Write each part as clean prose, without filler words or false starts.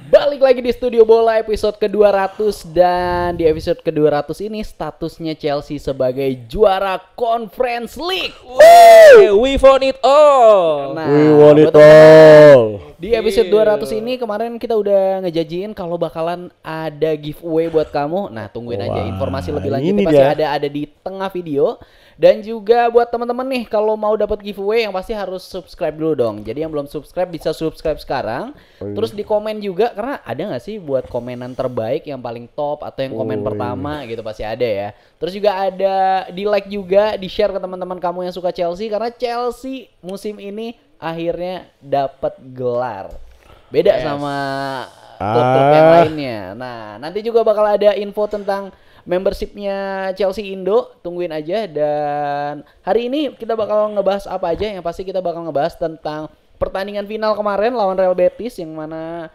Balik lagi di Studio Bola episode ke-200 dan di episode ke-200 ini statusnya Chelsea sebagai juara Conference League. We want it all. Nah, We want it buat teman-teman, all. di episode 200 ini kemarin kita udah ngejanjiin kalau bakalan ada giveaway buat kamu. Nah, tungguin aja Wah, informasi lebih lanjut ini pasti dia. ada di tengah video. Dan juga buat teman-teman nih kalau mau dapat giveaway yang pasti harus subscribe dulu dong. Jadi yang belum subscribe bisa subscribe sekarang. Terus di komen juga karena ada nggak sih buat komenan terbaik yang paling top atau yang komen pertama gitu pasti ada ya. Terus juga ada di like juga, di share ke teman-teman kamu yang suka Chelsea karena Chelsea musim ini akhirnya dapat gelar. Beda sama klub-klub yang lainnya. Nah, nanti juga bakal ada info tentang membershipnya Chelsea Indo, tungguin aja. Dan hari ini kita bakal ngebahas apa aja? Yang pasti kita bakal ngebahas tentang pertandingan final kemarin lawan Real Betis yang mana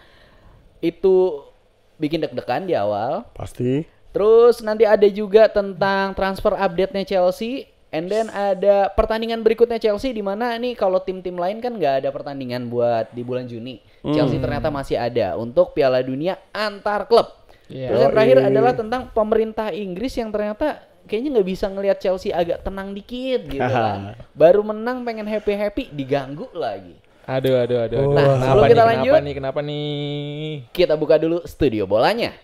itu bikin deg-degan di awal. Pasti. Terus nanti ada juga tentang transfer update-nya Chelsea. And then ada pertandingan berikutnya Chelsea di mana nih kalau tim-tim lain kan nggak ada pertandingan buat di bulan Juni. Chelsea ternyata masih ada untuk Piala Dunia antar klub. Terus yang terakhir adalah tentang pemerintah Inggris yang ternyata kayaknya nggak bisa ngelihat Chelsea agak tenang dikit gitu kan. Baru menang pengen happy-happy diganggu lagi. Aduh. Nah, sebelum kita lanjut, Kenapa nih? kita buka dulu studio bolanya.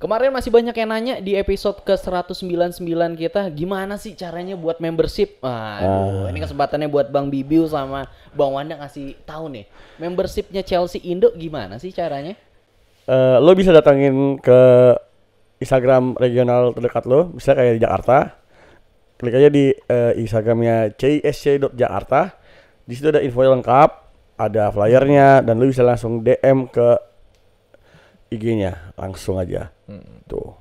Kemarin masih banyak yang nanya di episode ke-199 kita, gimana sih caranya buat membership? Aduh, ini kesempatannya buat Bang Bibiu sama Bang Wanda ngasih tahu nih. Membershipnya Chelsea Indo gimana sih caranya? Lo bisa datangin ke Instagram regional terdekat lo, bisa kayak di Jakarta. Klik aja di Instagramnya csc.jakarta. Di situ ada info lengkap, ada flyernya, dan lo bisa langsung DM ke IG-nya langsung aja. Tuh.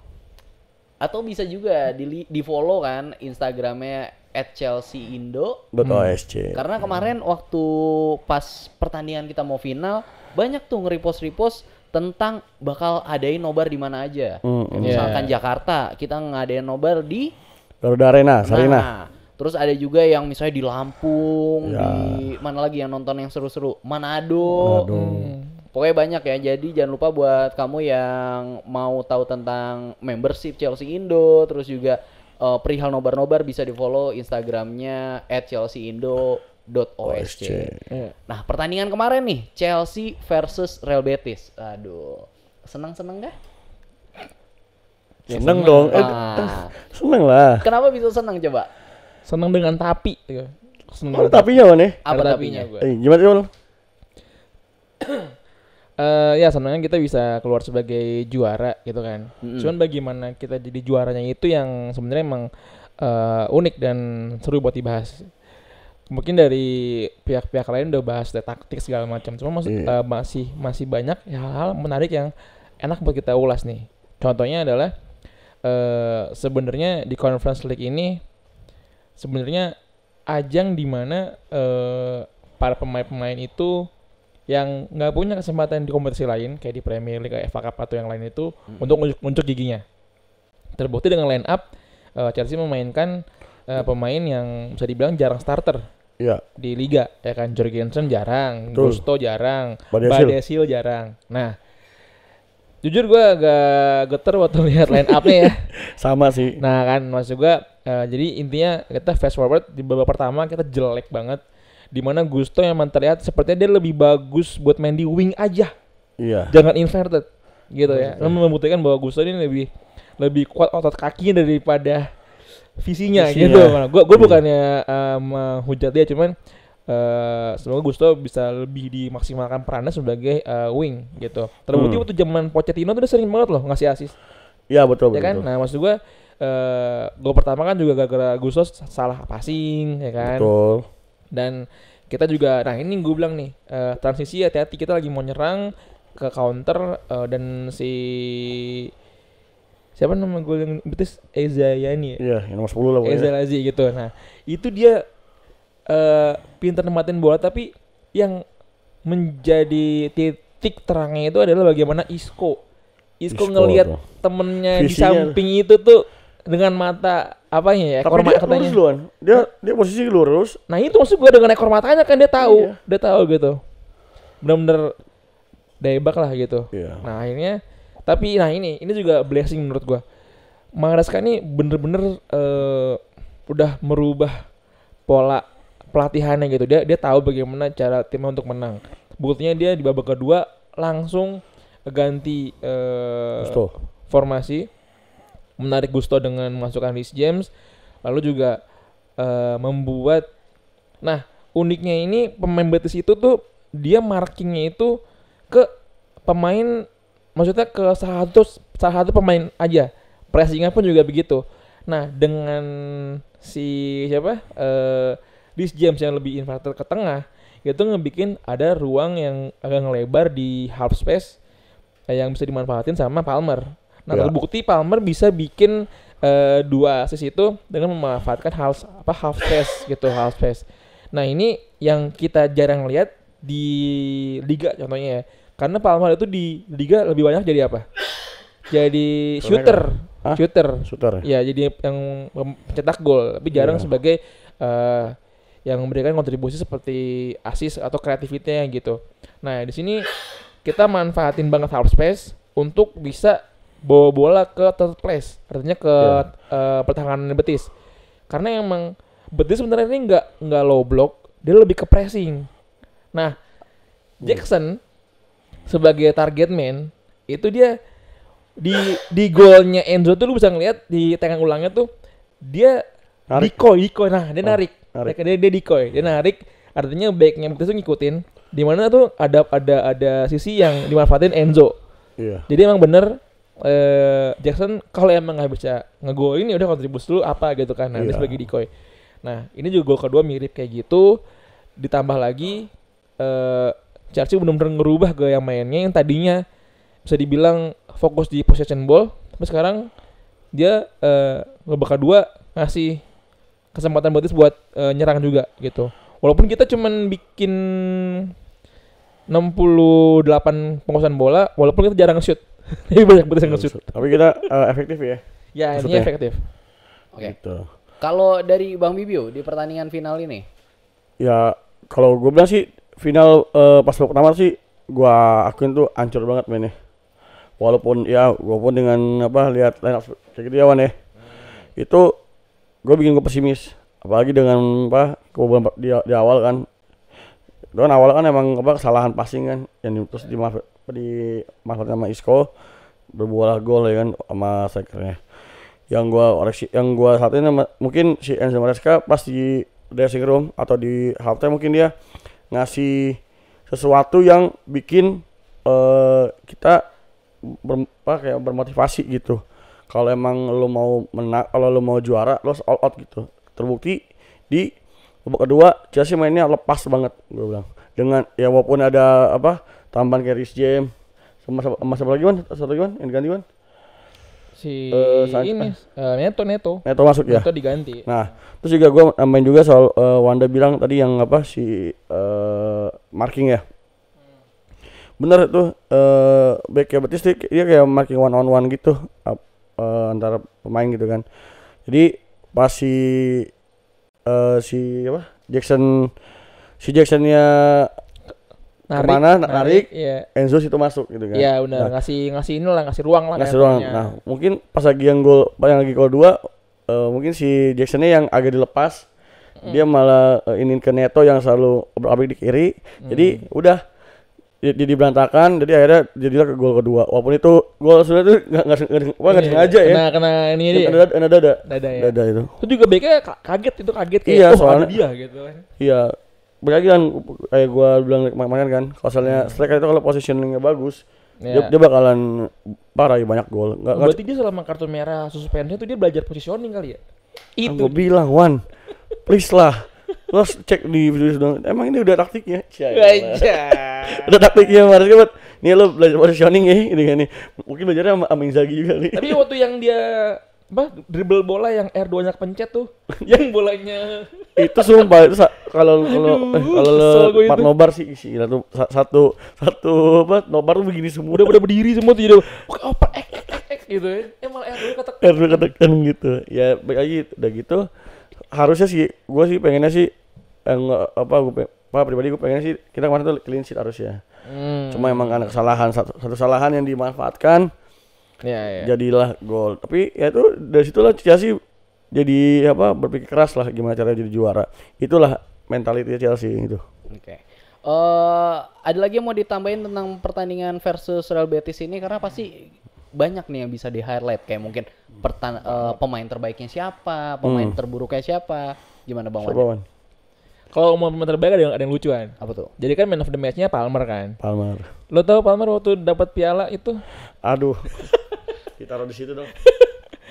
Atau bisa juga di follow kan Instagramnya @chelseaindo. .osc. Karena kemarin waktu pas pertandingan kita mau final banyak tuh nge-repost tentang bakal adain nobar di mana aja. Misalkan Jakarta kita ngadain nobar di Garuda Arena, Sarina. Nah, terus ada juga yang misalnya di Lampung, di mana lagi yang nonton yang seru-seru, Manado. Pokoknya banyak ya, jadi jangan lupa buat kamu yang mau tahu tentang membership Chelsea Indo, terus juga perihal nobar-nobar bisa di follow Instagramnya @chelseaindo.osc. Nah, pertandingan kemarin nih, Chelsea versus Real Betis. Aduh, senang-senang gak? Seneng dong. Seneng lah. Kenapa bisa senang coba? Seneng dengan tapi. Ada tapinya mana? Apa tapinya? Gimana sih, Bang? Ya senangnya kita bisa keluar sebagai juara gitu kan. Cuman bagaimana kita jadi juaranya itu yang sebenarnya emang unik dan seru buat dibahas. Mungkin dari pihak-pihak lain udah bahas taktik segala macam. Cuma masih banyak hal-hal menarik yang enak buat kita ulas nih. Contohnya adalah sebenarnya di Conference League ini sebenarnya ajang di mana para pemain-pemain itu yang nggak punya kesempatan di kompetisi lain kayak di Premier League, kayak FA Cup atau yang lain itu untuk nunjuk giginya. Terbukti dengan line up Chelsea memainkan pemain yang bisa dibilang jarang starter di liga, ya kan. Jorgensen jarang, Gusto jarang, Badesil jarang. Nah, jujur gue agak geter waktu lihat line up-nya ya. Sama sih. Nah kan, maksud gue jadi intinya kita fast forward di babak pertama kita jelek banget. Dimana Gusto yang terlihat sepertinya dia lebih bagus buat main di wing aja. Iya. Jangan inverted gitu ya. Membuktikan bahwa Gusto ini lebih kuat otot kakinya daripada visinya. Gitu. Nah, gue bukannya menghujat dia, cuman semoga Gusto bisa lebih dimaksimalkan perannya sebagai wing gitu. Terbukti waktu zaman Pochettino tuh udah sering banget loh ngasih assist. Iya betul. Ya kan? Nah maksud gue gol pertama kan juga gara-gara Gusto salah passing, ya kan. Betul. Dan kita juga, nah ini gue bilang nih, transisi hati-hati, kita lagi mau nyerang ke counter dan siapa nama gue yang betis Ezayani ya? Iya, yang nomor 10 lah. Ezalazi gitu. Nah itu dia pintar nempatin bola, tapi yang menjadi titik terangnya itu adalah bagaimana Isco ngelihat temennya di samping itu tuh dengan mata apanya ya? Tapi dia lurus duluan. Dia posisi lurus. Nah itu maksud gue dengan ekor matanya kan dia tahu, Iya. dia tahu gitu. Bener-bener debak lah gitu. Iya. Nah akhirnya, tapi nah ini juga blessing menurut gue. Maresca ini bener-bener udah merubah pola pelatihannya gitu. Dia tahu bagaimana cara timnya untuk menang. Buktinya dia di babak kedua langsung ganti Gusto. formasi, menarik Gusto dengan memasukkan Reece James, lalu juga membuat, nah uniknya ini pemain Betis itu tuh dia markingnya itu ke pemain, maksudnya ke salah satu pemain aja, pressingnya pun juga begitu. Nah dengan si siapa Reece James yang lebih inverted ke tengah, itu ngebikin ada ruang yang agak ngelebar di half space yang bisa dimanfaatin sama Palmer. Nah terbukti Palmer bisa bikin 2 assist itu dengan memanfaatkan half space gitu, half space. Nah ini yang kita jarang lihat di liga contohnya ya, karena Palmer itu di liga lebih banyak jadi apa? Jadi shooter. Ya jadi yang pencetak gol, tapi jarang sebagai yang memberikan kontribusi seperti assist atau kreativitasnya gitu. Nah di sini kita manfaatin banget half space untuk bisa bawa bola ke third place, artinya ke pertahanan Betis. Karena emang Betis sebenarnya ini nggak low block, dia lebih ke pressing. Nah Jackson sebagai target man itu dia di golnya Enzo tuh lu bisa ngeliat di tayangan ulangnya tuh dia decoy. Nah dia narik. Dia decoy, dia narik, artinya backnya Betis tuh ngikutin. Di mana tuh ada sisi yang dimanfaatin Enzo. Iya. Jadi emang bener Jackson kalau emang nggak bisa ngegolin ya udah kontribusi dulu apa gitu kan, nah dia sebagai decoy. Nah ini juga gol kedua mirip kayak gitu, ditambah lagi Chelsea benar-benar ngerubah gaya mainnya yang tadinya bisa dibilang fokus di possession ball, tapi sekarang dia babak kedua ngasih kesempatan Betis buat nyerang juga gitu. Walaupun kita cuman bikin 68 penguasaan bola, walaupun kita jarang nge-shoot. Tapi banyak Betis yang nge-shoot. Tapi kita efektif ya. Ya, ini efektif. Oke. Gitu. Kalau dari Bang Bibio di pertandingan final ini? Ya kalau gue bilang sih final pas babak pertama sih gua akuin tuh hancur banget mainnya. Walaupun dengan lihat line up kayak gitu ya Wan ya. Itu gue bikin gue pesimis, apalagi dengan kebobolan di awal kan. Itu kan awal kan emang kesalahan passing kan yang terus dimanfaatkan sama Isco, berbuah gol ya kan sama strikernya. Yang gua saat ini mungkin si Enzo Maresca pas di dressing room atau di halftime mungkin dia ngasih sesuatu yang bikin kita bermotivasi gitu. Kalau emang lo mau menang, kalau lo mau juara, lo all out gitu. Terbukti di babak kedua Chelsea mainnya lepas banget, gue bilang. Dengan ya walaupun ada tambahan kayak Reece James sama siapa lagi satu lagi yang diganti Si Neto masuk ya. Neto diganti. Nah, terus juga gue nambahin juga soal Wanda bilang tadi yang si marking ya. Bener tuh backnya Betis dia kayak marking one on one gitu. Antara pemain gitu kan. Jadi pas Jacksonnya narik iya. Enzo situ masuk gitu kan. Iya benar, nah, ngasih ruang lah. Nah, mungkin pas lagi yang gol 2 mungkin si Jacksonnya yang agak dilepas. Dia malah ingin ke Neto yang selalu berabrik di kiri. Jadi udah jadi berantakan, jadi akhirnya jadilah ke gol kedua. Walaupun itu gol sebenarnya tuh nggak sengaja ya. Kena ini dia. Dada itu. Itu juga baiknya kaget kayak iya, soalnya dia gitu kan. Iya. Berarti kan kayak gua bilang kemarin kan, kalau misalnya striker itu kalau positioningnya bagus, dia bakalan parah banyak gol. Berarti dia selama kartu merah suspensi itu dia belajar positioning kali ya? Itu. Gua bilang, Wan, please lah. Lo cek di video dong. Emang ini udah taktiknya? Udah taktiknya Maresca buat. Nih lo belajar positioning ya, ini kan nih. Mungkin belajarnya sama Inzaghi juga nih. Tapi waktu yang dia dribble bola yang R2-nya kepencet tuh, yang bolanya itu sumpah itu kalau empat nobar sih gila tuh satu nobar tuh begini semua. Udah berdiri semua tuh jadi gitu ya. Malah R2 ketek. R2 ketekan gitu. Ya baik lagi udah gitu. Harusnya sih gue sih pengennya sih pribadi gue pengennya sih kita kemarin tuh clean sheet harusnya. Cuma emang ada kesalahan satu kesalahan yang dimanfaatkan. Ya. Jadilah gol. Tapi ya itu dari situlah Chelsea jadi berpikir keras lah gimana caranya jadi juara. Itulah mentality Chelsea itu. Oke. Ada lagi yang mau ditambahin tentang pertandingan versus Real Betis ini karena pasti banyak nih yang bisa di highlight kayak mungkin pemain terbaiknya siapa, pemain terburuknya siapa, gimana Bang Wan? Kalau mau pemain terbaik ada yang lucuan. Apa tuh? Jadi kan man of the match-nya Palmer kan. Palmer. Lo tahu Palmer waktu dapat piala itu? Aduh. Ditaruh di situ dong.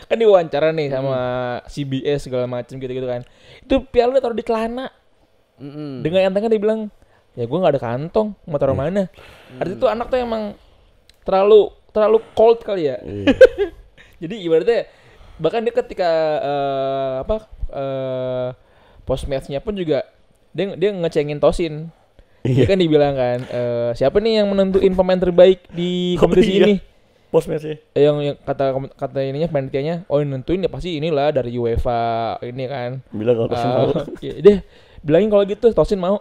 Kan diwawancara nih sama CBS segala macem gitu-gitu kan. Itu piala taruh di celana. Dengan entengnya dia bilang, ya gue nggak ada kantong, mau taruh mana? Artinya tuh anak tuh emang terlalu cold kali ya. Jadi ibaratnya bahkan dia ketika post matchnya pun juga dia ngecengin Tosin. Dia kan dibilang kan siapa nih yang menentuin pemain terbaik di kompetisi ini? Post match sih. Yang kata ininya panitianya, oh yang nentuin ya pasti inilah dari UEFA ini kan. Bilang kalau Tosin mau. Ya deh, bilangin kalau gitu Tosin mau.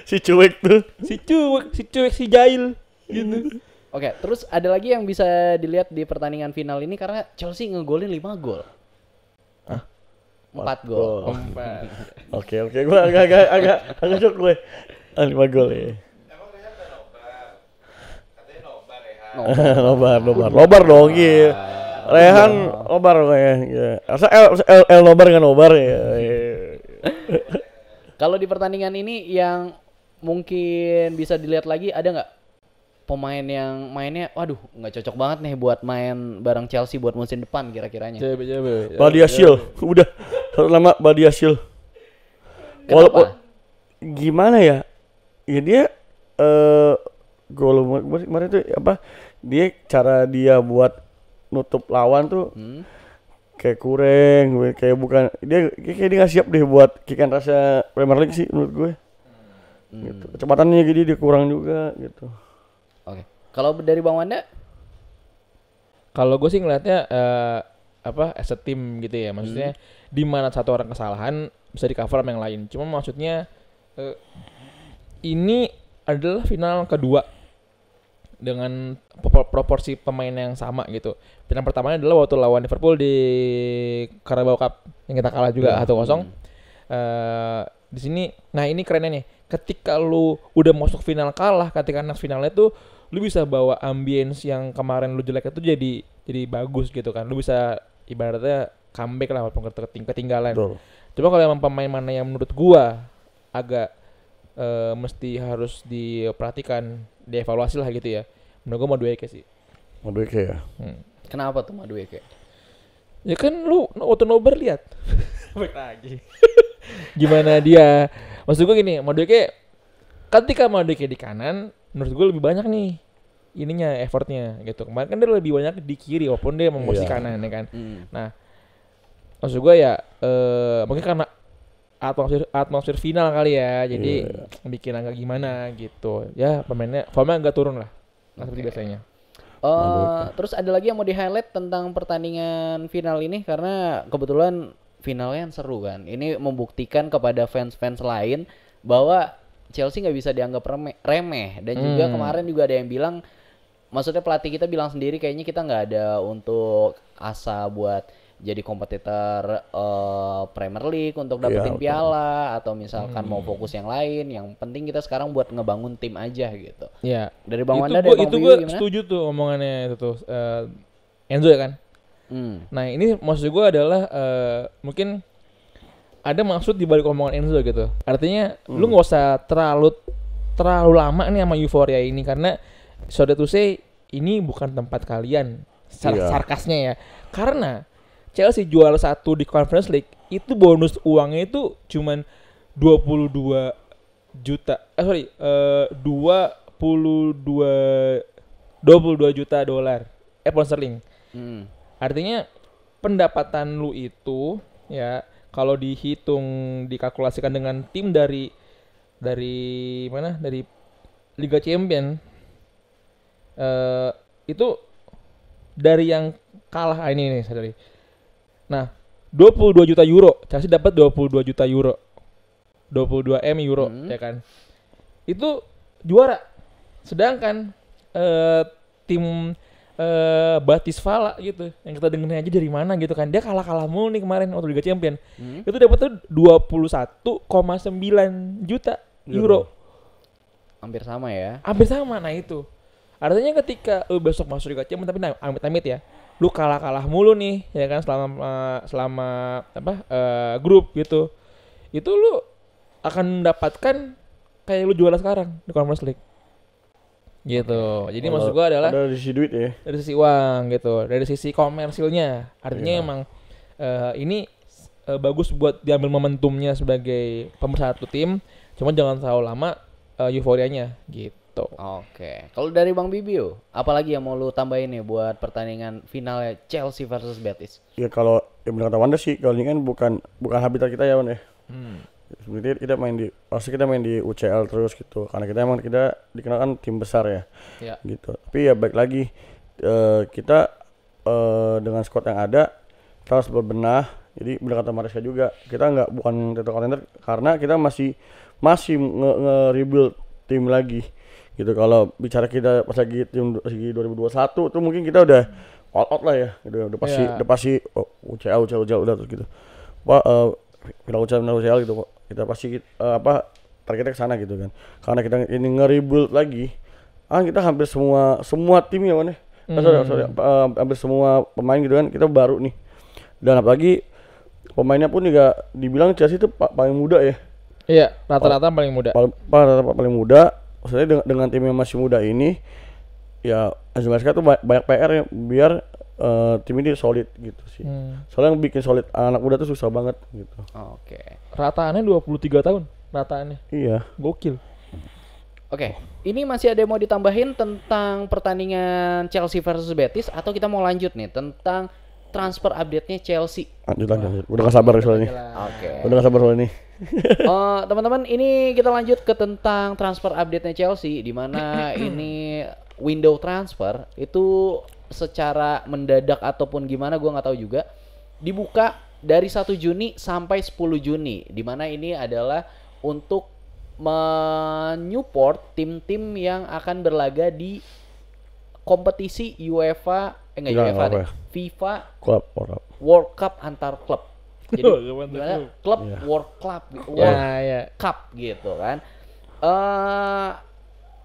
Si cuek tuh. Si cuek si jahil gitu. Oke, terus ada lagi yang bisa dilihat di pertandingan final ini karena Chelsea ngegolin 5 gol. 4 gol. Oke, gue agak shock gue. 5 gol ya. Nobar dong gitu. Rehan nobar kayaknya. Asal El nobar kan nobar ya. Kalau di pertandingan ini yang mungkin bisa dilihat lagi ada nggak pemain yang mainnya waduh nggak cocok banget nih buat main bareng Chelsea buat musim depan kira-kiranya? Badiashile. Udah satu nama Badiashile. Walaupun gimana ya? Ya dia gol kemarin tuh dia cara dia buat nutup lawan tuh kayak kurang, kayak bukan dia nggak siap deh buat kickan rasa Premier League sih menurut gue. Gitu. Kecepatannya gitu dia kurang juga gitu. Oke. Kalau dari Bang Wanda? Kalau gue sih ngelihatnya as a team gitu ya. Maksudnya di mana satu orang kesalahan bisa di-cover sama yang lain. Cuma maksudnya ini adalah final kedua dengan proporsi pemain yang sama gitu. Final pertamanya adalah waktu lawan Liverpool di Carabao Cup yang kita kalah juga 1-0. Di sini, nah ini kerennya nih. Ketika lu udah masuk final kalah, ketika next finalnya tuh lu bisa bawa ambience yang kemarin lu jelek itu jadi bagus gitu kan. Lu bisa ibaratnya comeback lah walaupun ketinggalan. Cuma kalau emang pemain mana yang menurut gua agak mesti harus diperhatikan, dievaluasi lah gitu ya. Menurut gua Madueke sih. Madueke ya. Kenapa tuh Madueke? Ya kan lu waktu nobar lihat. Baik lagi. Gimana dia? Maksud gua gini, Madueke ketika Madueke di kanan, menurut gua lebih banyak nih ininya effortnya gitu. Kemarin kan dia lebih banyak di kiri walaupun dia memposisi kanan ya kan. Nah, maksud gua ya mungkin karena atmosfer final kali ya, jadi bikin agak gimana gitu. Ya pemainnya formnya agak turun lah, seperti biasanya. Terus ada lagi yang mau di-highlight tentang pertandingan final ini karena kebetulan finalnya yang seru kan. Ini membuktikan kepada fans-fans lain bahwa Chelsea nggak bisa dianggap remeh. Dan juga kemarin juga ada yang bilang, maksudnya pelatih kita bilang sendiri kayaknya kita nggak ada untuk asa buat jadi kompetitor Premier League untuk dapetin piala atau misalkan mau fokus yang lain. Yang penting kita sekarang buat ngebangun tim aja gitu. Iya. Dari Bang Wanda, dari Bang Biu, gue setuju tuh omongannya itu tuh Enzo ya kan. Nah ini maksud gue adalah mungkin ada maksud di balik omongan Enzo gitu. Artinya lu nggak usah terlalu lama nih sama euforia ini karena sorry to say ini bukan tempat kalian. Sarkasnya ya. Karena Chelsea juara 1 di Conference League itu bonus uangnya itu cuman 22 juta. 22 juta dolar. Pound sterling. Artinya pendapatan lu itu ya kalau dihitung dikalkulasikan dengan tim dari mana? Dari Liga Champion itu dari yang kalah ini nih sadari. Nah, 22 juta euro. Chelsea dapat 22 juta euro. 22 M euro ya kan. Itu juara. Sedangkan tim Batisvala gitu yang kita dengerin aja dari mana gitu kan, dia kalah mulu nih kemarin waktu Liga Champion. Itu dapat tuh 21,9 juta euro. Hampir sama ya. Hampir sama. Nah itu artinya ketika besok masuk Liga Champion, tapi amit-amit ya, lu kalah mulu nih ya kan selama grup gitu, itu lu akan mendapatkan kayak lu juara sekarang di Conference League gitu. Jadi maksud gua adalah dari sisi duit ya, dari sisi uang gitu, dari sisi komersilnya. Artinya emang ini bagus buat diambil momentumnya sebagai pemersatu tim. Cuma jangan terlalu lama euforianya gitu. Oke. Kalau dari Bang Bibio, apalagi yang mau lu tambahin nih buat pertandingan finalnya Chelsea versus Betis? Ya kalau yang benar kata Wanda sih, kalau ini kan bukan habitat kita ya Wan ya. Sebenarnya kita main di UCL terus gitu, karena kita dikenal kan tim besar ya. Gitu. Tapi ya baik lagi kita dengan squad yang ada kita harus berbenah. Jadi benar kata Maresca juga, kita bukan title contender karena kita masih nge-rebuild tim lagi gitu. Kalau bicara kita pas lagi tim 2021 tuh mungkin kita udah all out lah ya, udah pasti UCL udah terus gitu. Final UCL gitu kok. Kita pasti targetnya ke sana gitu kan. Karena kita ini nge-rebuild lagi. Kita hampir semua tim ya Wan ya. Hampir semua pemain gitu kan kita baru nih. Dan apalagi pemainnya pun juga dibilang Chelsea itu paling muda ya. Iya, rata-rata paling muda. Paling muda. Maksudnya dengan tim yang masih muda ini ya Maresca tuh banyak PR ya biar tim ini solid gitu sih. Soalnya yang bikin solid anak muda tuh susah banget gitu. Oke. Rataannya 23 tahun rataannya. Iya. Gokil. Oke. Ini masih ada yang mau ditambahin tentang pertandingan Chelsea versus Betis atau kita mau lanjut nih tentang transfer update-nya Chelsea? Lanjut. Udah gak sabar soal ini. Oke. Udah gak sabar soal ini. Teman-teman, ini kita lanjut ke tentang transfer update-nya Chelsea, di mana ini window transfer itu secara mendadak ataupun gimana gue nggak tahu juga, dibuka dari 1 Juni sampai 10 Juni, di mana ini adalah untuk menyupport tim-tim yang akan berlaga di kompetisi FIFA Club World Cup antar klub. Jadi gimana? Klub World Cup Cup gitu kan.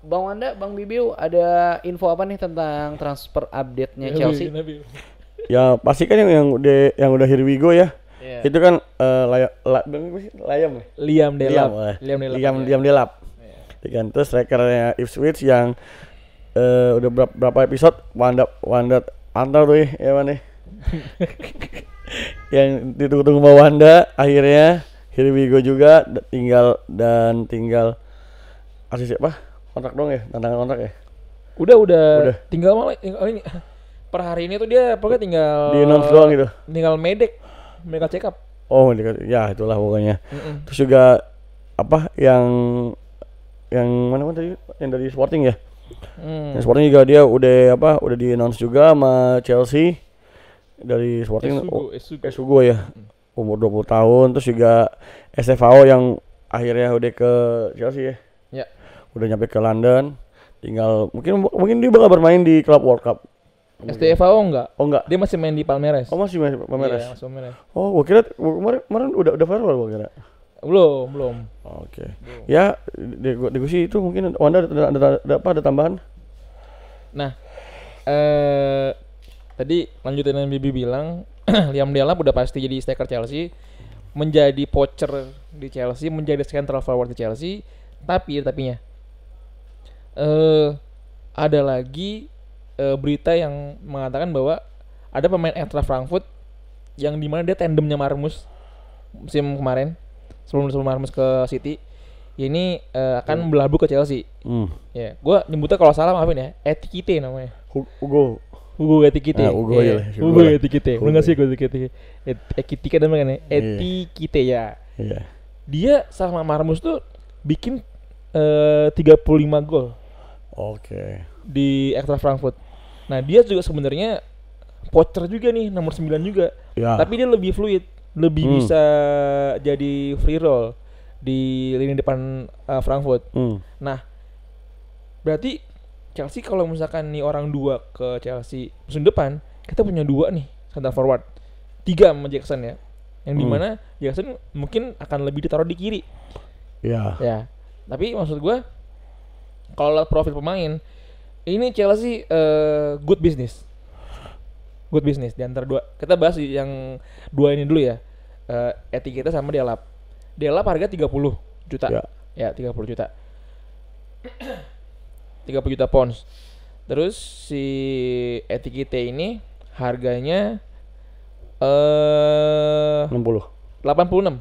Bang Wanda, Bang Bibiu, ada info apa nih tentang transfer update-nya Chelsea? Ya pasti kan yang udah here we go ya. Itu kan Liam Delap. Kan terus strikernya Ipswich yang udah berapa episode Wanda antar tuh ya mana? Yang ditunggu-tunggu sama Wanda akhirnya here we go juga, tinggal asli siapa? Kontrak dong ya, tantangan kontrak ya. Udah. Tinggal malah ini per hari ini tuh dia pokoknya tinggal di announce doang gitu. Tinggal medical check up. Oh, ya itulah pokoknya. Terus juga yang mana tadi yang dari Sporting ya? Yang Sporting juga dia udah di announce juga sama Chelsea dari Sporting. Esugo ya. Umur 20 tahun, terus juga SFAO yang akhirnya udah ke Chelsea ya. Ya. Udah nyampe ke London, tinggal mungkin dia bakal bermain di Club World Cup. STFAO enggak? Oh enggak. Dia masih main di Palmeiras. Oh masih main di Palmeiras. Iya, masih Palmeiras. Oh, gua kira kemarin udah viral gua kira. Belum. Oke. Ya, di sih itu mungkin Wanda ada tambahan? Nah, tadi lanjutin yang Bibi bilang, Liam Delap udah pasti jadi striker Chelsea, menjadi poacher di Chelsea, menjadi central forward di Chelsea. Tapinya ada lagi berita yang mengatakan bahwa ada pemain Eintracht Frankfurt yang dimana dia tandemnya Marmus musim kemarin sebelum Marmus ke City ini akan berlabuh ke Chelsea. Ya, gue nyebutnya kalau salah maafin ya, Etikite namanya. Hugo Etikite. Hugo Etikite. Lu nggak sih Hugo Etikite? Etikite namanya, Etikite ya. Iya. Dia sama Marmus tuh bikin 35 gol. Oke. Di Eintracht Frankfurt. Nah, dia juga sebenarnya poacher juga nih, nomor 9 juga. Ya. Tapi dia lebih fluid, lebih bisa jadi free roll di lini depan Frankfurt. Nah, berarti Chelsea kalau misalkan nih orang 2 ke Chelsea musim depan, kita punya 2 nih center forward. 3 sama Jackson ya. Yang dimana Jackson mungkin akan lebih ditaruh di kiri. Ya. Ya. Tapi maksud gue kalau lihat profil pemain, ini Chelsea good business. Good business di antara 2. Kita bahas yang 2 ini dulu ya. Etiketa sama Delap. Delap harga 30 juta. Ya, 30 juta. 30 juta pounds. Terus si Etiketa ini harganya 60. 86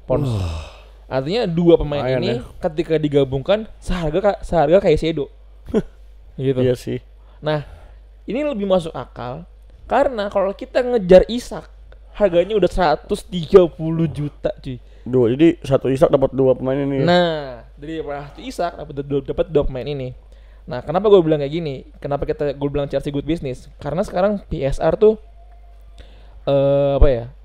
pounds. Artinya 2 pemain lumayan ini ya. ketika digabungkan seharga kayak Sedo. Gitu. Iya sih. Nah, ini lebih masuk akal karena kalau kita ngejar Isak harganya udah 130 juta, cuy. Jadi satu Isak dapat 2 pemain ini. Nah, dari satu Isak dapat 2 pemain ini. Nah, kenapa gue bilang kayak gini? Kenapa gue bilang Chelsea good business? Karena sekarang PSR tuh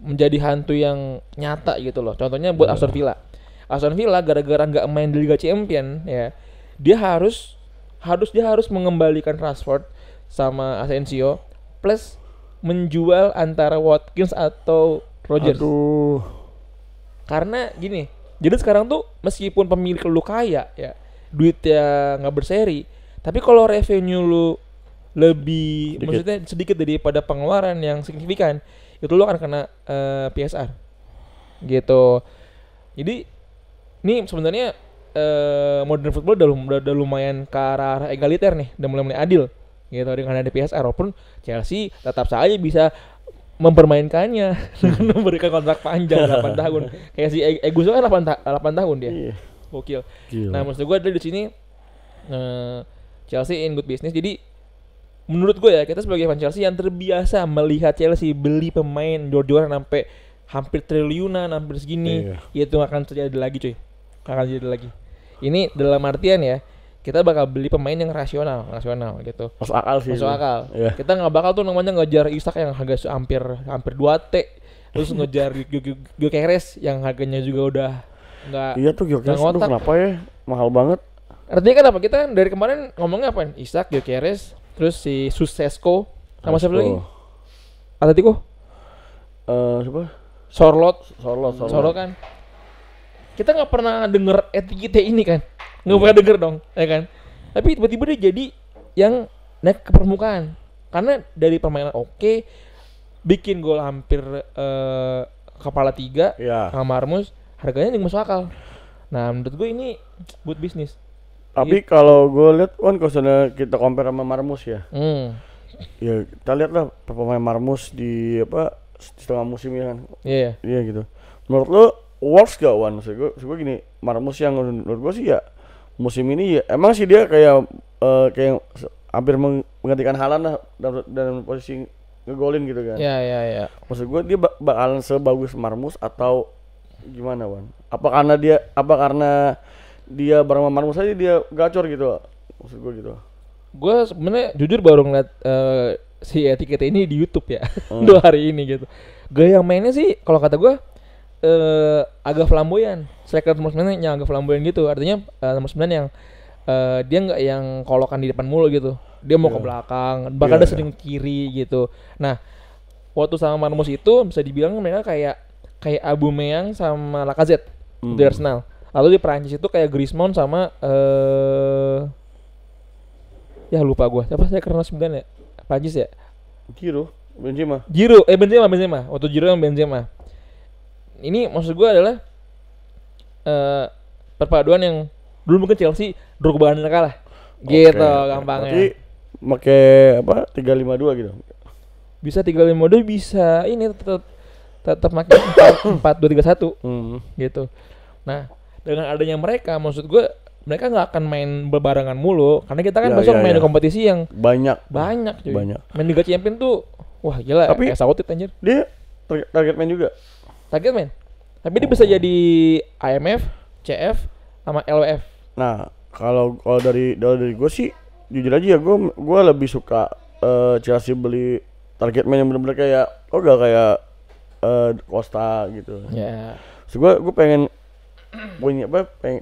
menjadi hantu yang nyata gitu loh. Contohnya buat Aston Villa. Aston Villa gara-gara nggak main di Liga Champion ya, dia harus mengembalikan Rashford sama Asensio plus menjual antara Watkins atau Rodgers. Aduh. Karena gini, jadi sekarang tuh meskipun pemilik lu kaya ya, duitnya nggak berseri, tapi kalau revenue lu lebih maksudnya sedikit daripada pengeluaran yang signifikan, itu lu akan kena PSR gitu. Jadi ini sebenarnya modern football udah lumayan ke arah egaliter nih, udah mulai adil gitu dengan ada PSR. Walaupun Chelsea tetap saja bisa mempermainkannya dengan memberikan kontrak panjang 8 tahun. Kayak si Eguzo kan 8 tahun dia. Iya. Gokil. Gila. Nah, maksud gue dari sini Chelsea in good business. Jadi menurut gue ya, kita sebagai fan Chelsea yang terbiasa melihat Chelsea beli pemain jor-joran sampai hampir triliunan, hampir segini, itu akan terjadi lagi, cuy. Akan terjadi lagi. Ini dalam artian ya, kita bakal beli pemain yang rasional gitu. Masuk akal sih. Masuk akal. Iya. Kita nggak bakal tuh namanya ngejar Isak yang harga hampir 2T, terus ngejar Gyökeres yang harganya juga udah nggak. Iya tuh Gyökeres tuh kenapa ya mahal banget? Artinya kan apa? Kita dari kemarin ngomongnya apa? Isak, Gyökeres, terus si Susesko sama siapa lagi? Atletico? Siapa? Sorlot kan. Kita nggak pernah denger etiketa ini kan, nggak pernah denger dong, ya kan? Tapi tiba-tiba dia jadi yang naik ke permukaan karena dari permainan oke, bikin gol hampir kepala 3 sama Marmus, harganya juga masuk akal. Nah, menurut gue ini buat bisnis. Tapi kalau gue lihat kan kalau kita compare sama Marmus ya, ya kita lihat lah pemain Marmus di setengah musim ya kan. Iya gitu. Menurut lo works gak Wan? Maksud gue gini, Marmus yang menurut gue sih ya musim ini ya emang sih dia kayak hampir menggantikan Haaland lah dalam posisi ngegolin gitu kan. Iya. Maksud gue dia bakalan sebagus Marmus atau gimana Wan? Apa karena dia bareng sama Marmus aja dia gacor gitu? Maksud gue gitu. Gue sebenarnya jujur baru ngeliat si etiketa ini di YouTube ya 2 hari ini gitu. Gaya mainnya sih kalau kata gue agak flamboyan. Striker nomor 9 yang agak flamboyan gitu. Artinya nomor 9 yang dia nggak yang kolokan di depan mulu gitu. Dia mau ke belakang, bahkan ada sering kiri gitu. Nah, waktu sama Marmus itu bisa dibilang mereka kayak Aubameyang sama Lacazette di Arsenal. Lalu di Prancis itu kayak Griezmann sama ya lupa gue. Siapa saya karena 9 ya? Prancis ya? Benzema. Benzema. Waktu Giroud yang Benzema. Ini maksud gue adalah perpaduan yang dulu mungkin Chelsea Drogba kalah. Gitu gampangnya. Berarti pakai 352 gitu. Bisa 352 bisa ini tetap pakai 4-2-3-1. Gitu. Nah, dengan adanya mereka maksud gue mereka nggak akan main berbarengan mulu karena kita kan besok main kompetisi yang banyak cuy. Main Liga Champion tuh wah gila. Tapi sautit anjir. Dia target main juga. Target main. Tapi dia bisa jadi IMF, CF sama LWF. Nah, kalau dari gue sih jujur aja ya gue lebih suka Chelsea beli target man yang benar-benar kayak gak kayak Costa gitu. Ya. So gue pengen punya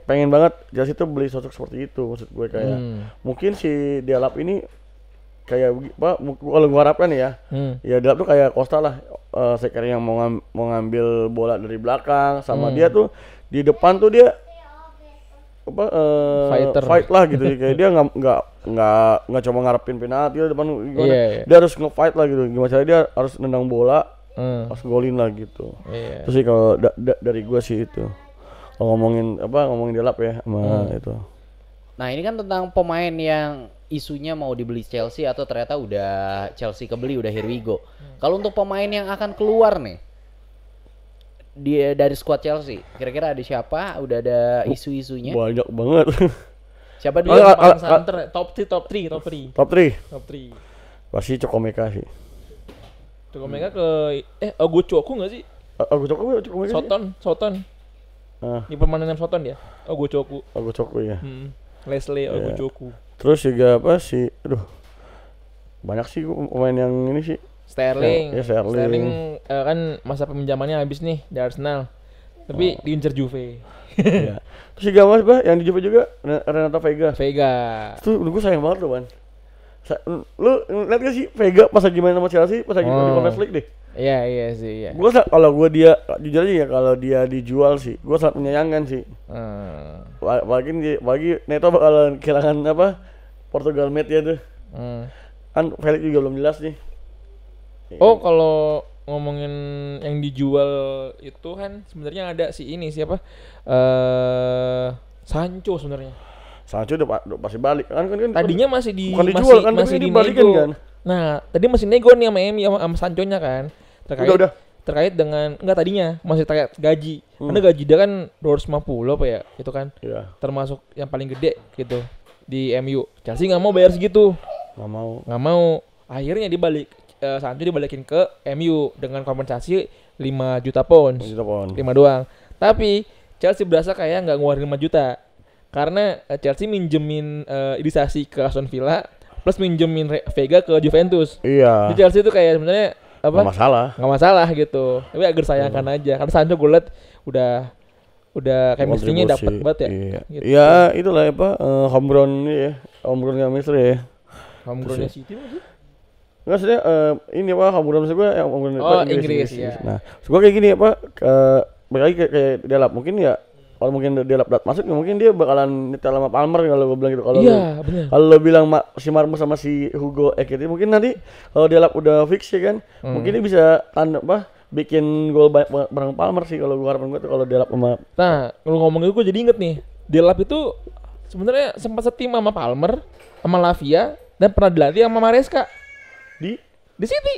pengen banget Chelsea tuh beli sosok seperti itu, maksud gue kayak mungkin si Delap ini kayak kalau gue harapkan ya Delap tuh kayak Costa lah, striker yang mau ngambil bola dari belakang sama dia tuh di depan tuh dia fight lah gitu kayak dia nggak cuma ngarepin penalti di depan dia harus nge-fight lah gitu, gimana caranya dia harus nendang bola harus golin lah gitu. Terus sih kalau dari gue sih itu kalau ngomongin Delap ya sama itu. Nah ini kan tentang pemain yang isunya mau dibeli Chelsea atau ternyata udah Chelsea kebeli, udah here we go. Kalau untuk pemain yang akan keluar nih dia dari squad Chelsea, kira-kira ada siapa? Udah ada isu-isunya? Banyak banget. Siapa dulu? Top 3. Pasti Cokomeka sih. Cokomeka ke Ogochoku nggak sih? Cokomeka Soton. Di permainan Soton dia. Ogochoku ya. Leslie Ogochoku. Terus juga banyak sih pemain yang ini sih. Sterling. Sterling. Kan masa peminjamannya habis nih di Arsenal. Tapi diincer Juve. Ya. Terus juga yang di Juve juga Renato Vega. Itu gue sayang banget loh, Ban. Lu lihat gak sih Vega pas lagi main sama Chelsea, pas lagi di Conference League deh. Iya sih. Gue kalau dia jujur aja ya, kalau dia dijual sih, gue sangat menyayangkan sih. Bagi Neto bakalan kehilangan Portugal mate ya tuh. Kan Felix juga belum jelas nih. Kalau ngomongin yang dijual itu kan sebenarnya ada siapa? Sancho sebenarnya. Sancho udah pasti balik kan tadinya masih dijual kan, masih dibalikin kan. Nah, tadi masih nego nih sama MU sama Sancho-nya kan. Terkait dengan tadinya masih terkait gaji. Karena gaji dia kan 250 apa ya? Itu kan. Iya. Termasuk yang paling gede gitu di MU. Chelsea enggak mau bayar segitu. Enggak mau. Akhirnya Sancho dibalikin ke MU dengan kompensasi 5 juta pounds. 5 doang. Tapi Chelsea berasa kayak enggak ngeluarin 5 juta. Karena Chelsea minjemin Disasi ke Aston Villa plus minjemin Vega ke Juventus. Iya. Di Chelsea itu kayak sebenarnya nggak masalah gitu. Tapi agak sayangkan aja karena Sancho gue liat udah chemistry-nya dapet banget ya. Iya. Gitu. Ya itulah homegrown ini ya. Homegrown chemistry ya. Homegrown City maksudnya? Enggak maksudnya ini homegrown maksud gue yang homegrown Inggris ya. Nah, gue kayak gini balik lagi kayak Delap mungkin ya. Kalau mungkin Delap masuk ya mungkin dia bakalan nyetel sama Palmer kalau gue bilang gitu. Kalau lo bilang si Marmo sama si Hugo Ekiti mungkin nanti kalau Delap udah fix ya kan mungkin dia bisa bikin gol bareng Palmer sih kalau gue harapan gue tuh kalau Delap sama. Nah kalau ngomong itu gue jadi inget nih Delap itu sebenarnya sempat setim sama Palmer sama Lavia dan pernah dilatih sama Maresca di City.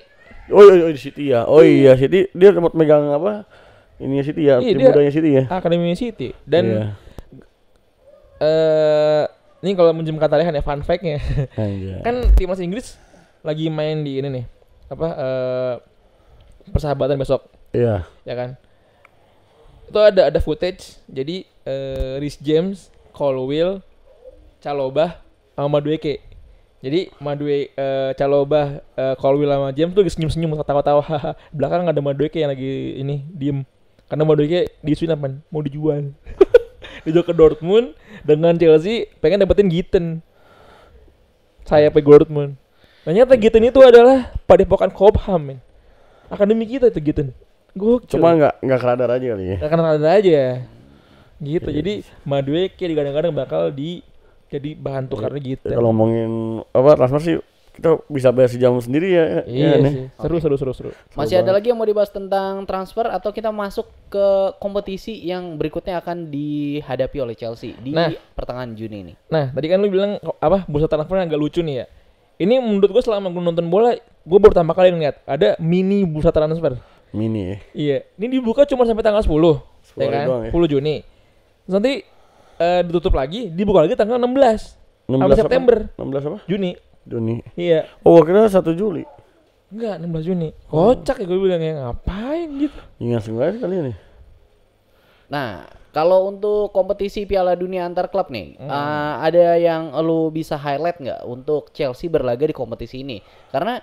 Di City ya. Iya City dia sempat megang ini City ya, tim mudanya City ya. Akademi City. Dan ini kalau minjem kata Lehan ya fun fact-nya. Kan timnas Inggris lagi main di ini nih. Persahabatan besok. Iya. Ya kan? Itu ada footage. Jadi Reece James, Colwill, Chalobah sama Madueke. Jadi Chalobah, Colwill sama James tuh senyum-senyum ketawa-tawa. Belakang ada Madueke yang lagi ini diem. Karena Madueke diisuin mau dijual. Dijual ke Dortmund dengan Chelsea pengen dapetin Gitten. Saya pe Dortmund. Ternyata Gitten itu adalah padepokan Cobham, men. Akademi kita itu Gitten. Gokil. Cuma enggak keradar aja kali ya. Enggak keradar aja. Gitu. Jadi Madueke digadang-gadang bakal jadi bahan tukarnya Gitten. Kalau ngomongin transfer sih kita bisa bahas sejam sendiri ya. Iya sih. Seru. Masih ada lagi yang mau dibahas tentang transfer atau kita masuk ke kompetisi yang berikutnya akan dihadapi oleh Chelsea di pertengahan Juni ini. Nah, tadi kan lu bilang bursa transfer agak lucu nih ya. Ini menurut gue selama gue nonton bola, gue baru pertama kali ngeliat ada mini bursa transfer. Mini ya? Iya. Ini dibuka cuma sampai tanggal 10 ya kan? Doang, ya? 10 Juni. Terus nanti ditutup lagi, dibuka lagi tanggal 16 September. 16 apa? Juni. Iya. Oh, kira 1 Juli. Enggak, 16 Juni. Kocak ya gue bilang ya, ngapain gitu. Ingat sengaja kali ini. Nah, kalau untuk kompetisi Piala Dunia antar klub nih, ada yang lu bisa highlight nggak untuk Chelsea berlaga di kompetisi ini? Karena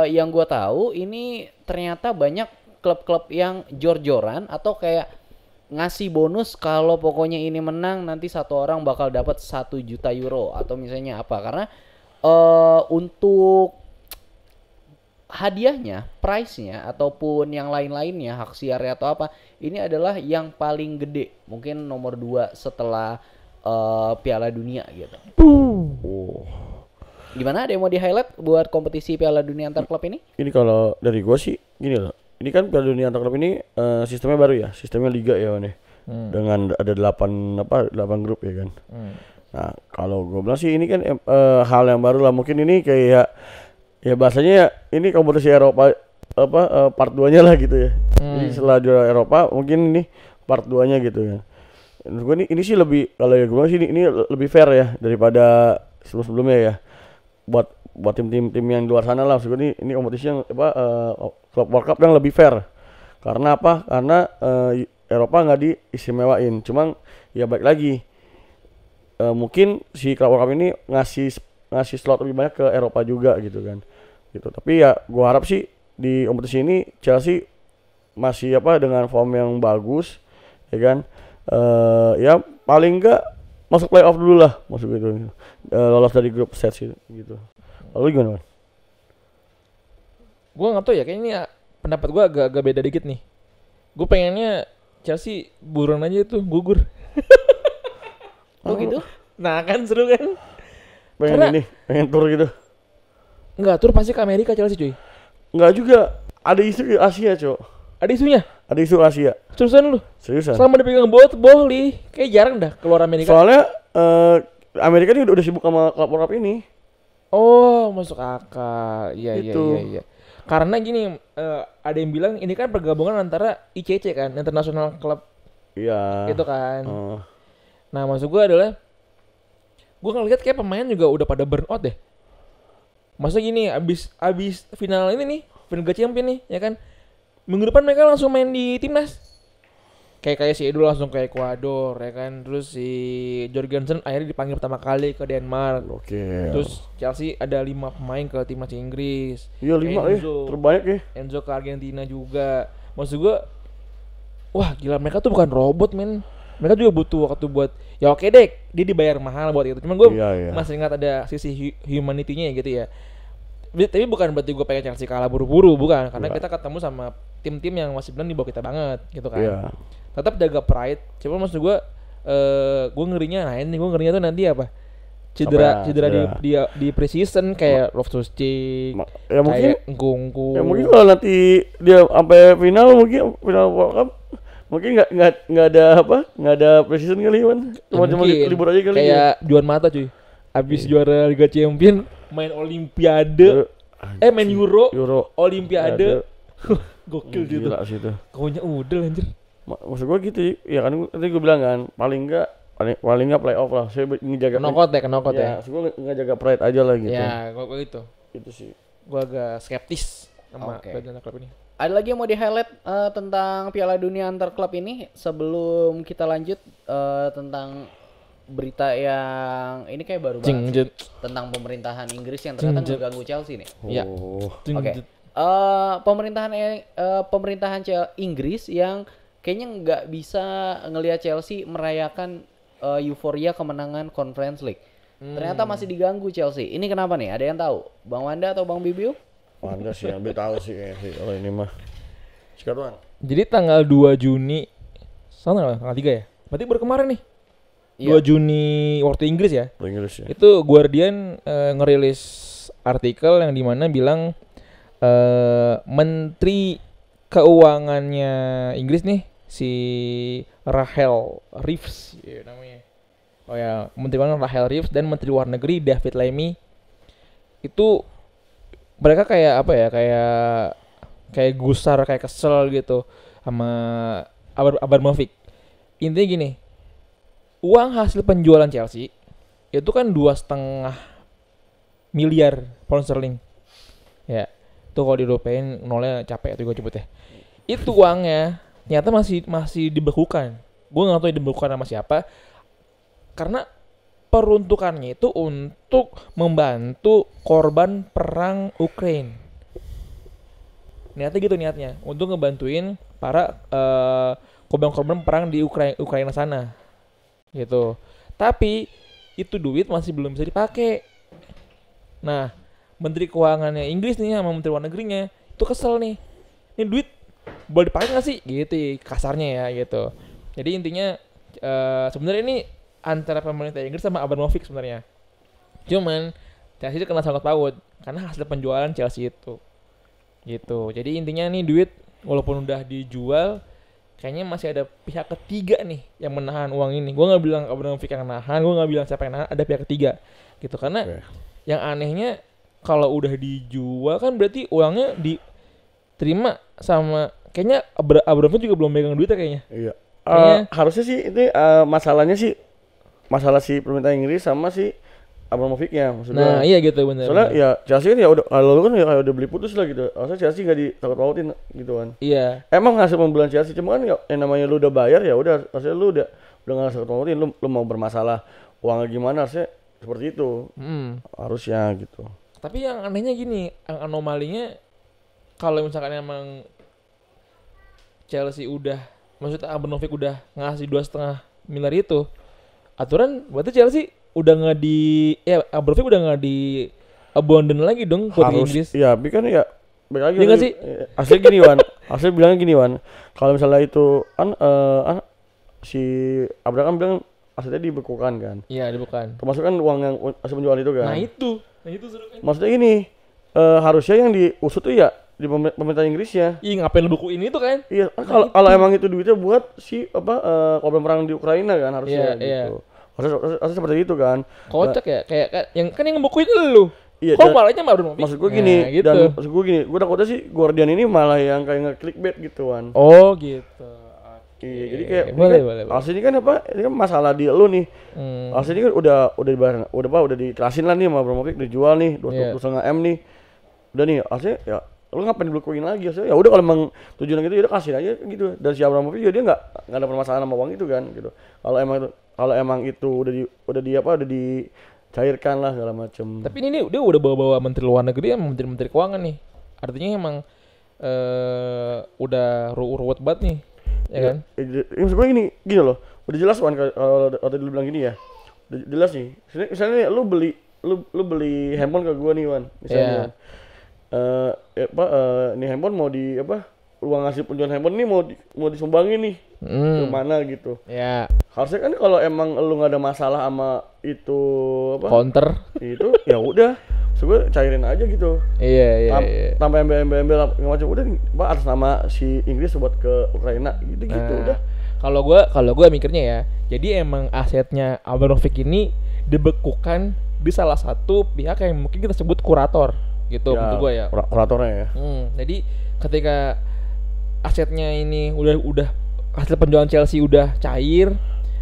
yang gua tahu ini ternyata banyak klub-klub yang jor-joran atau kayak ngasih bonus kalau pokoknya ini menang nanti satu orang bakal dapat 1 juta euro atau misalnya apa? Karena untuk hadiahnya, price-nya ataupun yang lain-lainnya, hak siarnya atau apa, ini adalah yang paling gede, mungkin nomor 2 setelah Piala Dunia gitu. Oh. Gimana, ada yang mau di-highlight buat kompetisi Piala Dunia antar klub ini? Ini kalau dari gua sih gini loh. Ini kan Piala Dunia antar klub ini sistemnya baru ya, sistemnya liga ya nih. Dengan ada 8 grup ya kan. Nah, kalau gua bilang sih ini kan hal yang baru lah. Mungkin ini kayak ya bahasanya ya ini kompetisi Eropa part 2-nya lah gitu ya. Jadi setelah juara Eropa mungkin ini part 2-nya gitu ya. Menurut gua ini sih lebih, kalau ya gua sih ini lebih fair ya daripada sebelum-sebelumnya ya. Buat tim-tim yang di luar sana lah, maksud gua ini kompetisi yang klub World Cup yang lebih fair. Karena apa? Karena Eropa nggak diistimewain. Cuman ya baik lagi mungkin si klub World Cup ini ngasih slot lebih banyak ke Eropa juga gitu kan. Gitu. Tapi ya gua harap sih di kompetisi ini Chelsea masih dengan form yang bagus ya kan. Ya paling enggak masuk playoff dulu lah, masuk gitu. Lolos dari grup stage gitu. Lalu gimana, Man? Gue nggak tahu ya, kayaknya ini pendapat gue agak beda dikit nih. Gue pengennya Chelsea buruan aja tuh gugur. Oh gitu? Nah kan seru kan? Pengen tur gitu. Enggak, tur pasti ke Amerika Chelsea cuy. Enggak juga, ada isu ke Asia, Cok. Ada isunya? Ada isu Asia. Seriusan lu? Seriusan. Selama dipegang Bohli, kayak jarang dah keluar Amerika. Soalnya Amerika ini udah sibuk sama klub World Cup ini. Oh, masuk akal. Iya. Gitu. Karena gini, ada yang bilang ini kan pergabungan antara ICC kan, International Club. Iya. Gitu kan. Nah, maksud gue adalah gue ngeliat kayak pemain juga udah pada burn out deh. Masa gini, abis final ini nih, final Liga Champions nih, ya kan? Minggu depan mereka langsung main di timnas. Kayak si Edu langsung ke Ekuador, ya kan? Terus si Jorgensen akhirnya dipanggil pertama kali ke Denmark. Oke. Terus Chelsea ada 5 pemain ke timnas Inggris. Iya 5 ya, terbanyak ya. Enzo ke Argentina juga. Maksud gua, wah gila, mereka tuh bukan robot men. Mereka juga butuh waktu buat, ya oke deh, dia dibayar mahal buat itu. Cuman gua masih ingat ada sisi humanity-nya gitu ya. Tapi bukan berarti gue pengen Chelsea kalah buru-buru, bukan. Karena kita ketemu sama tim-tim yang masih bilang di bawah kita banget gitu kan. Iya. Tetap jaga pride. Cuma maksud gue ngerinya, nah ini gue ngerinya tuh nanti apa? Cedera di pre-season kayak Loftus-Cheek, ya mungkin Nkunku. Ya mungkin kalau nanti dia sampai final World Cup mungkin nggak ada pre-season kali kan. Cuma libur aja kali. Kayak Juan Mata cuy. Abis juara Liga Champions main Olimpiade, main Euro. Olimpiade. Gokil gitu. Gila sih itu. Kaunya udah anjir. Maksud gue gitu ya kan, tadi gue bilang kan paling enggak playoff lah. Saya ngejaga kenokot ya. Maksud gue ngejaga pride aja lah gitu. Ya, gue gitu. Itu sih. Gue agak skeptis sama klub ini. Ada lagi yang mau di-highlight tentang Piala Dunia antar klub ini sebelum kita lanjut tentang berita yang ini kayak baru banget sih, tentang pemerintahan Inggris yang ternyata mengganggu Chelsea nih. Iya. Oke. Pemerintahan Inggris yang kayaknya nggak bisa ngelihat Chelsea merayakan euforia kemenangan Conference League. Ternyata masih diganggu Chelsea. Ini kenapa nih? Ada yang tahu? Bang Wanda atau Bang Bibiu? Wanda sih, lebih tahu sih kayaknya sih kalau ini mah. Sekarang. Jadi tanggal 2 Juni, tanggal 3 ya? Berarti baru kemarin nih. 2 Juni waktu Inggris ya. Itu Guardian ngerilis artikel yang dimana bilang Menteri Keuangannya Inggris nih, si Rachel Reeves namanya. Oh ya, Menteri Keuangan Rachel Reeves dan Menteri Luar Negeri David Lammy itu mereka kayak apa ya, kayak gusar, kayak kesel gitu sama Abramovich. Intinya gini, uang hasil penjualan Chelsea itu kan 2,5 miliar pound sterling. Ya, itu kalau dirupiahin nolnya capek tuh gue cepet ya. Itu uangnya ternyata masih dibekukan. Gue nggak tahu dibekukan sama siapa. Karena peruntukannya itu untuk membantu korban perang Ukraina. Niatnya gitu niatnya, untuk ngebantuin para korban-korban perang di Ukraina sana, gitu. Tapi itu duit masih belum bisa dipakai. Nah, Menteri Keuangannya Inggris nih sama Menteri Luar Negerinya itu kesel nih. Ini duit boleh dipakai nggak sih? Gitu kasarnya ya gitu. Jadi intinya sebenarnya ini antara pemerintah Inggris sama Abramovich sebenarnya. Cuman Chelsea itu kena sangkut paut karena hasil penjualan Chelsea itu. Gitu. Jadi intinya nih duit walaupun udah dijual kayaknya masih ada pihak ketiga nih yang menahan uang ini. Gue nggak bilang Abramovich yang nahan, gue nggak bilang siapa yang nahan, ada pihak ketiga gitu. Karena yang anehnya kalau udah dijual kan berarti uangnya diterima sama kayaknya Abramovich juga belum megang duitnya kayaknya. Iya. Kayaknya, Harusnya sih ini masalahnya sih masalah si pemerintah Inggris sama si Abramovich-nya maksudnya. nah iya gitu bener. Soalnya ya Chelsea kan ya udah kalau lu kan ya kayak udah beli putus lah gitu. Harusnya Chelsea enggak ditakut-takutin gitu kan. Iya. Emang hasil pembelian Chelsea cuma kan ya, yang namanya lu udah bayar ya udah harusnya lu udah enggak takut-takutin lu mau bermasalah uangnya gimana harusnya seperti itu. Harusnya gitu. Tapi yang anehnya gini, yang anomalinya kalau misalkan emang Chelsea udah, maksudnya Abramovich udah ngasih 2,5 miliar itu, aturan berarti Chelsea udah nggak Abramovich udah nggak di abandon lagi dong buat Inggris. Iya, tapi kan ya baik lagi. Iya nggak sih? Asli gini Wan, asli bilangnya gini Wan. Kalau misalnya itu kan si Abraham bilang asetnya dibekukan kan. Iya, dibekukan. Termasuk kan uang yang hasil penjualan itu kan. Nah itu seru kan. Maksudnya gini, harusnya yang diusut tuh ya di pemerintah Inggrisnya. Iya, ngapain lu bukuin itu kan? Iya, kalau emang itu duitnya buat si korban perang di Ukraina kan harusnya gitu. Iya. Harusnya seperti itu kan. Kocak ya, kayak yang kan yang ngebukuin lu. Iya. Kok malahnya Abramovich? Maksud gue gini, gitu. dan maksud gue gini, gue takutnya sih Guardian ini malah yang kayak nge-clickbait gitu kan. Oh gitu. Iya, jadi kayak boleh. Asli ini kan apa? Ini kan masalah di lu nih. Asli ini kan udah dikelasin lah nih sama Abramovich dijual nih 2,5 M nih. Udah nih, asli ya lu ngapain dibekuin lagi? Asli ya udah kalau emang tujuannya gitu ya udah kasih aja gitu. Dan si Abramovich juga dia enggak ada permasalahan sama uang itu kan gitu. Kalau emang itu udah dicairkan lah segala macem. Tapi ini dia udah bawa Menteri Luar Negeri sama Menteri Keuangan nih. Artinya emang udah ruwet banget nih. Ya kan? Maksud gue gini loh. Udah jelas kan kalau waktu dulu bilang gini ya. Udah jelas nih. Misalnya lu beli handphone ke gua nih Wan. Misalnya. Ini handphone mau uang hasil penjualan handphone ini mau disumbangin nih. Ke mana gitu. Ya. Harusnya kan kalau emang lu nggak ada masalah sama itu counter itu ya udah. Gue cairin aja gitu. Iya. Tanpa embel macam udah atas nama si Inggris buat ke Ukraina gitu udah. Kalau gue mikirnya ya, jadi emang asetnya Abramovich ini dibekukan di salah satu pihak yang mungkin kita sebut kurator gitu ya, menurut gue ya. Kuratornya ya. Jadi ketika asetnya ini udah hasil penjualan Chelsea udah cair,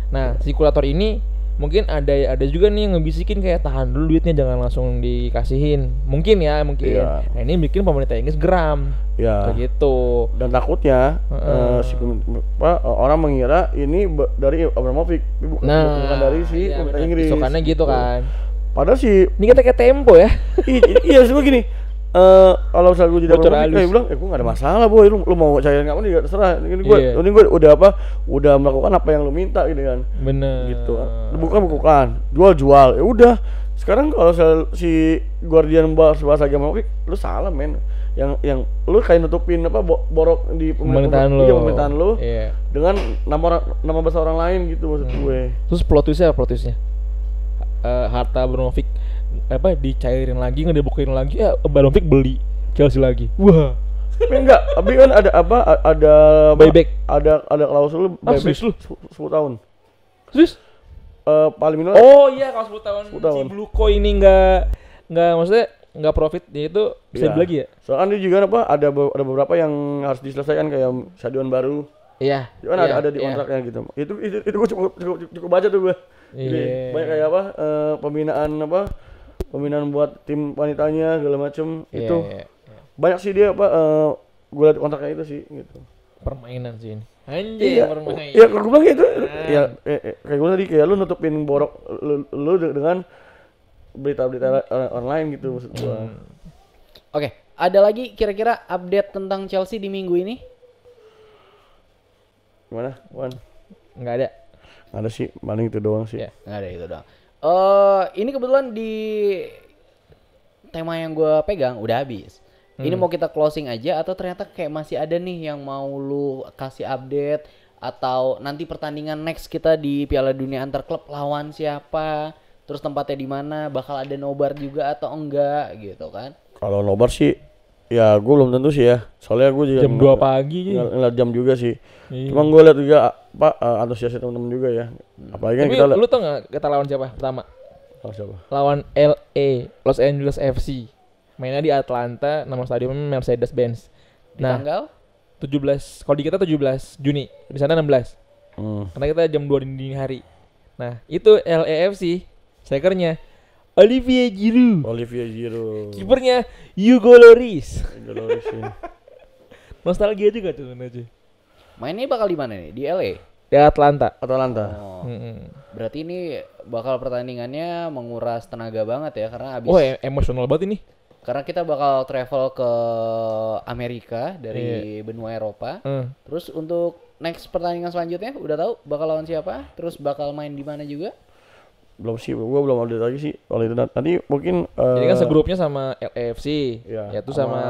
nah si kurator ini mungkin ada juga nih yang ngebisikin kayak tahan dulu duitnya jangan langsung dikasihin. Mungkin. Iya. Nah ini bikin pemerintah Inggris geram. Iya. Kayak gitu. Dan takutnya orang mengira ini dari Abramovich bukan dari si pemerintah Inggris. Isokannya gitu kan. Padahal ini kita kayak Tempo ya. Iya sih gini. Kalau misalnya gue jadi Abramovich kayak bilang, gue gak ada masalah boy, lu mau cairin kapan juga terserah. Ini gue udah melakukan apa yang lu minta gitu kan. Bener. Gitu. Bukan, jual. Ya udah. Sekarang kalau si Guardian bahas lagi Abramovich, lu salah men. Yang lu kayak nutupin borok di pemerintahan lu. Iya. Dengan nama besar orang lain gitu maksud gue. Terus plot twistnya? Harta Abramovich dicairin lagi, nggak dibukuin lagi, Abramovich beli Chelsea lagi. Wah. Enggak, tapi kan ada buyback. Ada klausul buyback 10 tahun. Terus paling minimal. Oh iya, kalau 10 tahun. 10 tahun. Si Bluko ini enggak maksudnya enggak profit dia itu bisa beli lagi ya? Soalnya juga ada beberapa yang harus diselesaikan kayak stadion baru. Iya. Kan ada di kontraknya gitu. Itu gue cukup baca tuh gue. Jadi banyak kayak pembinaan buat tim wanitanya segala macem itu banyak sih dia gue liat kontraknya itu sih gitu. permainan sih ini. Anjing, permainan. Iya, gue bilang itu ya kayak gue tadi kayak lu nutupin borok lu dengan berita-berita online gitu maksud gua. Oke, ada lagi kira-kira update tentang Chelsea di minggu ini? Gimana? Wan? Nggak ada. Ada sih, paling itu doang sih. Ya. Nggak ada itu doang. Ini kebetulan di tema yang gue pegang udah habis. Ini mau kita closing aja atau ternyata kayak masih ada nih yang mau lu kasih update atau nanti pertandingan next kita di Piala Dunia antar klub lawan siapa? Terus tempatnya di mana? Bakal ada nobar juga atau enggak gitu kan? Kalau nobar sih ya gue belum tentu sih ya. Soalnya gue juga Jam 2 pagi sih. ngeliat jam juga sih. Iya. Cuma gue lihat juga antusiasnya teman-teman juga ya. Apalagi kan Tapi kita lu tau nggak kita lawan siapa pertama? Oh, siapa? Lawan LA, Los Angeles FC. Mainnya di Atlanta, nama stadionnya Mercedes-Benz. Di Nah, tanggal 17. Kalau di kita 17 Juni, di sana 16. Hmm. Karena kita jam 2 dini hari. Nah, itu LAFC, strikernya Olivier Giroud. Olivier Giroud. Kipernya Hugo Lloris. Dolores sih. Nostalgia juga tuh aja. mainnya bakal di mana nih? Di LA. Di Atlanta. Atalanta. Oh. Mm-mm. Berarti ini bakal pertandingannya menguras tenaga banget ya karena habis Oh, emosional banget ini. karena kita bakal travel ke Amerika dari benua Eropa. Terus untuk next pertandingan selanjutnya udah tahu bakal lawan siapa? Terus bakal main di mana juga? Belum sih, gua belum update lagi sih kalau itu nanti mungkin Jadi kan segrupnya sama LAFC, Iya, yaitu sama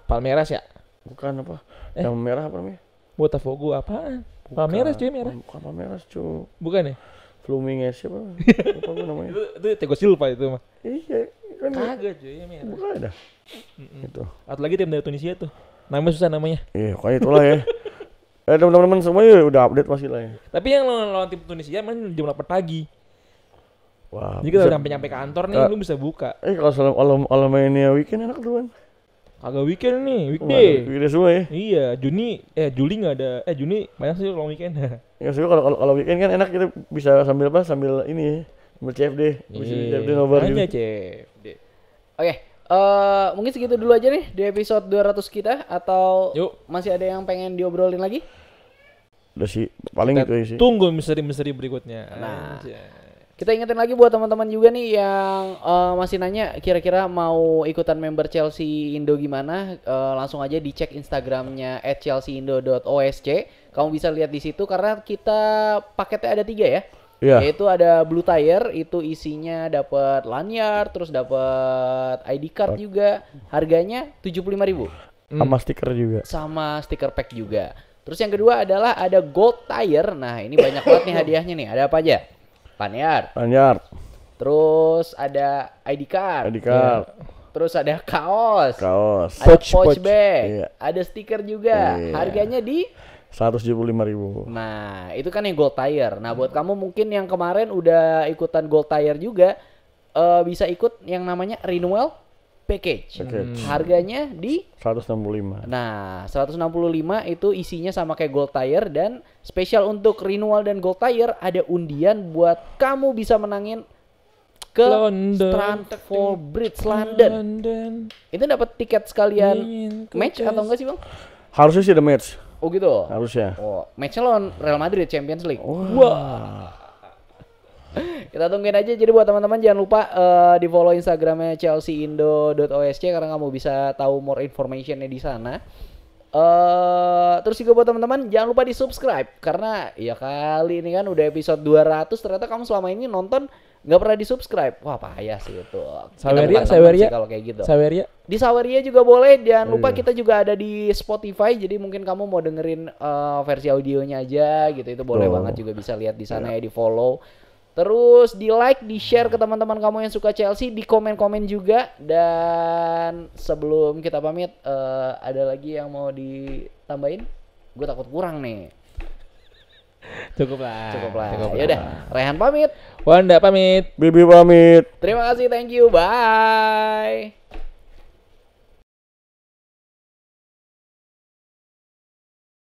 Palmeiras ya. bukan apa? Yang merah apa namanya? Botafogo apaan? Palmeiras cuy merah. Bukan Palmeiras cuy. Bukan ya? Fluminense siapa? Lupa gua namanya. Itu Thiago Silva itu mah. Iya, kan Kagak cuy, ya merah. bukan ada. Itu. Atau lagi tim dari Tunisia tuh. Namanya susah namanya. Iya, pokoknya itulah ya. Teman-teman semua ya udah update pasti lah ya. Tapi yang lawan tim Tunisia main jam 8 pagi. Wah. Jadi kita udah sampai kantor nih, lu bisa buka. Kalau mainnya weekend enak tuh kan. Kagak weekend nih, weekday. Weekday semua ya. Iya, Juli nggak ada. Juni banyak sih long weekend. Ya sebenarnya kalau weekend kan enak kita bisa sambil apa? Sambil ini ya. Sambil CFD. Bisa CFD nobar gitu. Hanya CFD. Oke, mungkin segitu dulu aja nih di episode 200 kita atau Yuk. masih ada yang pengen diobrolin lagi? Udah sih, paling Kita itu aja sih. tunggu misteri-misteri berikutnya. Nah. Anjay. Kita ingetin lagi buat teman-teman juga nih yang masih nanya kira-kira mau ikutan member Chelsea Indo gimana, langsung aja dicek Instagramnya @chelseaindo.osc. Kamu bisa lihat di situ karena kita paketnya ada 3 ya. Iya. Yaitu ada Blue Tire, itu isinya dapat lanyard, terus dapat ID card juga. Harganya 75.000 Sama stiker juga. sama stiker pack juga. Terus yang kedua adalah ada Gold Tire. Nah, ini banyak banget nih hadiahnya nih. Ada apa aja? Lanyard. Terus ada ID card. ID card. Terus ada kaos. Ada Pouch. pouch bag. Iya. Ada stiker juga. Iya. Harganya di 175.000. Nah, itu kan yang Gold Tire. Nah, buat kamu mungkin yang kemarin udah ikutan Gold Tire juga bisa ikut yang namanya Renewal Package. Harganya di 165. Nah, 165 itu isinya sama kayak Gold Tire dan spesial untuk Renewal dan Gold Tire ada undian buat kamu bisa menangin ke London. Stamford Bridge London. Itu dapat tiket sekalian match atau enggak sih, Bang? Harusnya sih ada match. Oh gitu. Harusnya. Oh, matchnya lawan Real Madrid Champions League. Wah. Kita tungguin aja. Jadi buat teman-teman jangan lupa di follow Instagramnya chelseaindo.osc karena kamu bisa tahu more informationnya di sana. Terus juga buat teman-teman jangan lupa di subscribe karena ya kali ini kan udah episode 200 ternyata kamu selama ini nonton nggak pernah di subscribe. Wah payah sih itu. Kita bukan teman sih kalau kayak gitu. Saweria. Di Saweria juga boleh. Jangan lupa kita juga ada di Spotify. Jadi mungkin kamu mau dengerin versi audionya aja gitu. Itu boleh banget juga bisa lihat di sana ya, di follow. Terus di like, di share ke teman-teman kamu yang suka Chelsea, di komen-komen juga. Dan sebelum kita pamit, ada lagi yang mau ditambahin? Gue takut kurang nih. Cukup lah. Yaudah, Rehan pamit. Wanda pamit. Bibi pamit. Terima kasih, thank you, bye.